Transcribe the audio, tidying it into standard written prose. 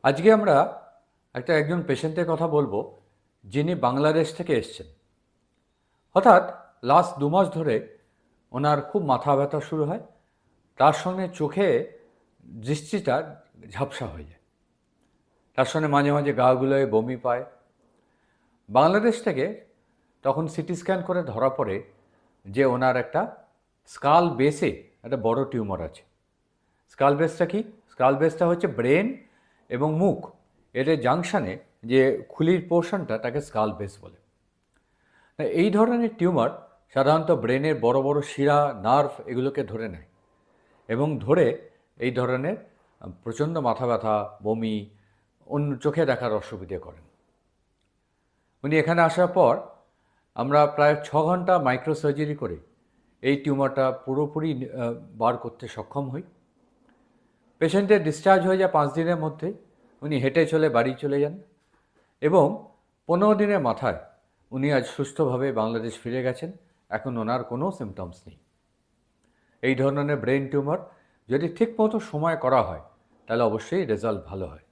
আজকে আমরা একজন পেশেন্টের কথা বলবো, যিনি বাংলাদেশ থেকে এসছেন। হঠাৎ লাস্ট 2 মাস ধরে ওনার খুব মাথা ব্যথা শুরু হয়, তার সঙ্গে চোখে দৃষ্টিটা ঝাপসা হয়ে যায়, তার সঙ্গে মাঝে মাঝে গা গুলোয় বমি পায়। বাংলাদেশ থেকে তখন সিটি স্ক্যান করে ধরা পড়ে যে ওনার একটা স্কাল বেসে একটা বড় টিউমার আছে। স্কাল বেসটা কি? স্কাল বেসটা হচ্ছে ব্রেন এবং মুখ, এদের জাংশনে যে খুলির পোর্শনটা, তাকে স্কাল বেস বলে। এই ধরনের টিউমার সাধারণত ব্রেনের বড় বড় শিরা, নার্ভ এগুলোকে ধরে নেয় এবং ধরে এই ধরনের প্রচণ্ড মাথা ব্যথা, বমি, অন্য চোখে দেখার অসুবিধে করেন। উনি এখানে আসার পর আমরা প্রায় 6 ঘন্টা মাইক্রো সার্জারি করে এই টিউমারটা পুরোপুরি বার করতে সক্ষম হই। পেশেন্টের ডিসচার্জ হয়ে যায় 5 দিনের মধ্যে। উনি হেঁটে চলে বাড়ি চলে যান এবং 15 দিনের মাথায় উনি আজ সুস্থভাবে বাংলাদেশ ফিরে গেছেন। এখন ওনার কোনো সিমটমস নেই। এই ধরনের ব্রেন টিউমার যদি ঠিকমতো সময় করা হয় তাহলে অবশ্যই রেজাল্ট ভালো হয়।